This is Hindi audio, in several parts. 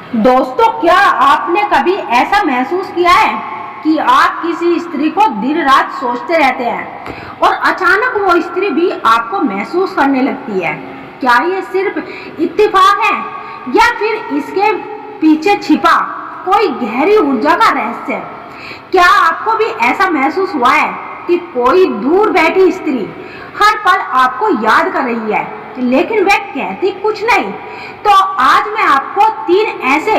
दोस्तों, क्या आपने कभी ऐसा महसूस किया है कि आप किसी स्त्री को दिन रात सोचते रहते हैं और अचानक वो स्त्री भी आपको महसूस करने लगती है? क्या ये सिर्फ इत्तेफाक है या फिर इसके पीछे छिपा कोई गहरी ऊर्जा का रहस्य है? क्या आपको भी ऐसा महसूस हुआ है कि कोई दूर बैठी स्त्री हर पल आपको याद कर रही है, लेकिन वह कहती कुछ नहीं? तो आज मैं आपको 3 ऐसे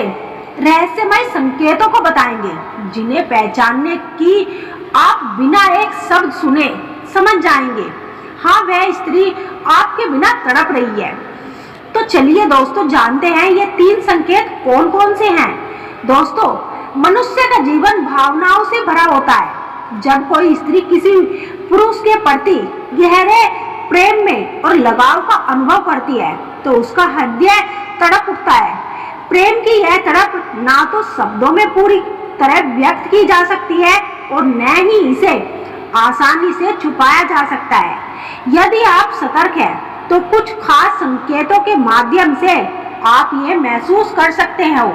रहस्यमय संकेतों को बताएंगे जिन्हें पहचानने की आप बिना एक शब्द सुने समझ जाएंगे, हाँ, वह स्त्री आपके बिना तड़प रही है। तो चलिए दोस्तों, जानते हैं ये 3 संकेत कौन कौन से हैं। दोस्तों, मनुष्य का जीवन भावनाओं से भरा होता है। जब कोई स्त्री किसी पुरुष के प्रति गहरे प्रेम में और लगाव का अनुभव करती है तो उसका हृदय तड़प उठता है। प्रेम की यह तड़प ना तो शब्दों में पूरी तरह व्यक्त की जा सकती है और न ही इसे आसानी से छुपाया जा सकता है। यदि आप सतर्क हैं तो कुछ खास संकेतों के माध्यम से आप ये महसूस कर सकते हो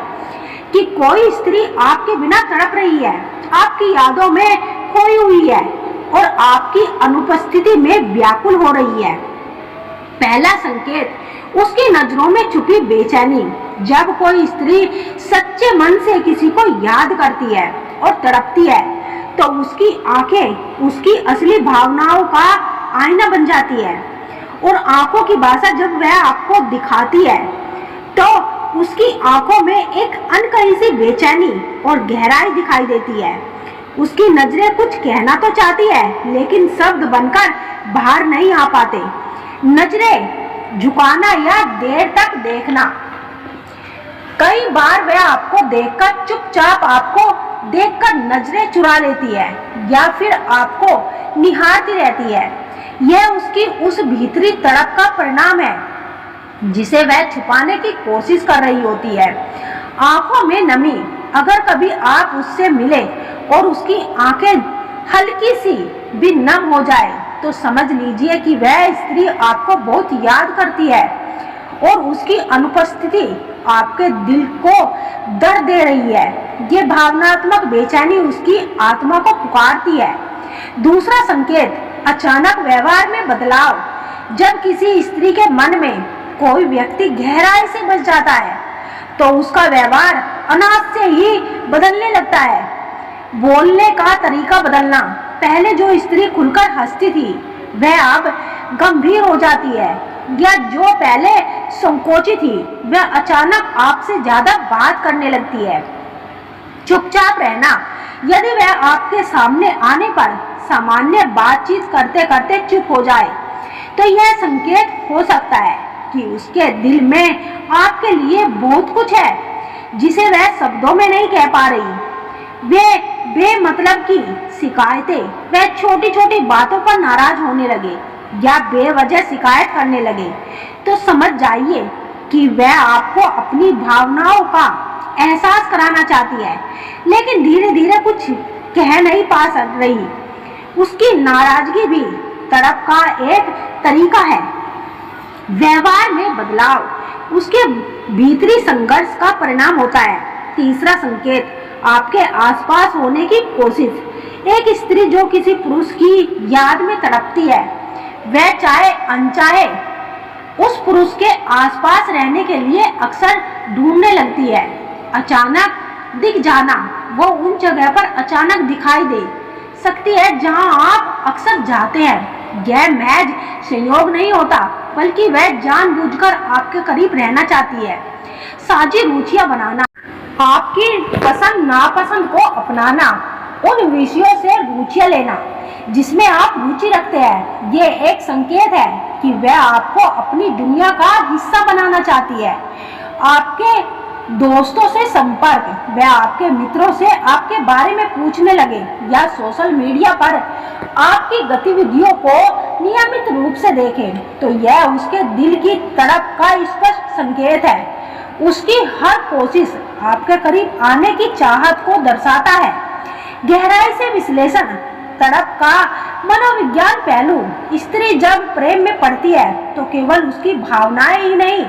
कि कोई स्त्री आपके बिना तड़प रही है, आपकी यादों में खोई हुई है और आपकी अनुपस्थिति में व्याकुल हो रही है। पहला संकेत, उसकी नजरों में छुपी बेचैनी। जब कोई स्त्री सच्चे मन से किसी को याद करती है और तड़पती है तो उसकी आंखें उसकी असली भावनाओं का आईना बन जाती है और आंखों की भाषा जब वह आपको दिखाती है तो उसकी आंखों में एक अनकही सी बेचैनी और गहराई दिखाई देती है। उसकी नजरें कुछ कहना तो चाहती है लेकिन शब्द बनकर बाहर नहीं आ पाते। नजरें झुकाना या देर तक देखना। कई बार वह आपको देखकर चुपचाप आपको देखकर नजरें चुरा लेती है या फिर आपको निहारती रहती है। यह उसकी उस भीतरी तड़प का परिणाम है जिसे वह छुपाने की कोशिश कर रही होती है। आंखों में नमी। अगर कभी आप उससे मिले और उसकी आंखें हल्की सी भी नम हो जाए तो समझ लीजिए कि वह स्त्री आपको बहुत याद करती है और उसकी अनुपस्थिति आपके दिल को दर्द दे रही है। ये भावनात्मक बेचैनी उसकी आत्मा को पुकारती है। दूसरा संकेत, अचानक व्यवहार में बदलाव। जब किसी स्त्री के मन में कोई व्यक्ति गहराई से बस जाता है तो उसका व्यवहार अनायास से ही बदलने लगता है। बोलने का तरीका बदलना। पहले जो स्त्री खुलकर हंसती थी वह अब गंभीर हो जाती है, या जो पहले संकोची थी वह अचानक आपसे ज्यादा बात करने लगती है। चुपचाप रहना। यदि वह आपके सामने आने पर सामान्य बातचीत करते करते चुप हो जाए तो यह संकेत हो सकता है कि उसके दिल में आपके लिए बहुत कुछ है जिसे वह शब्दों में नहीं कह पा रही। वे बेमतलब की शिकायतें, वह छोटी छोटी बातों पर नाराज होने लगे या बेवजह शिकायत करने लगे तो समझ जाइए कि वह आपको अपनी भावनाओं का एहसास कराना चाहती है लेकिन धीरे धीरे कुछ कह नहीं पा सक रही। उसकी नाराजगी भी तड़प का एक तरीका है। व्यवहार में बदलाव उसके भीतरी संघर्ष का परिणाम होता है। तीसरा संकेत, आपके आसपास होने की कोशिश। एक स्त्री जो किसी पुरुष की याद में तड़पती है वह चाहे अनचाहे उस पुरुष के आसपास रहने के लिए अक्सर ढूंढने लगती है। अचानक दिख जाना। वो उन जगह पर अचानक दिखाई दे सकती है जहां आप अक्सर जाते हैं। यह महज संयोग नहीं होता बल्कि वह जानबूझकर आपके करीब रहना चाहती है। साझी रुचियां बनाना। आपकी पसंद नापसंद को अपनाना। उन विषयों से रुचियां लेना जिसमें आप रुचि रखते हैं। ये एक संकेत है कि वह आपको अपनी दुनिया का हिस्सा बनाना चाहती है। आपके दोस्तों से संपर्क। वह आपके मित्रों से आपके बारे में पूछने लगे या सोशल मीडिया पर आपकी गतिविधियों को नियमित रूप से देखें तो यह उसके दिल की तड़प का स्पष्ट संकेत है। उसकी हर कोशिश आपके करीब आने की चाहत को दर्शाता है। गहराई से विश्लेषण। तड़प का मनोविज्ञान पहलू। स्त्री जब प्रेम में पड़ती है तो केवल उसकी भावनाएं ही नहीं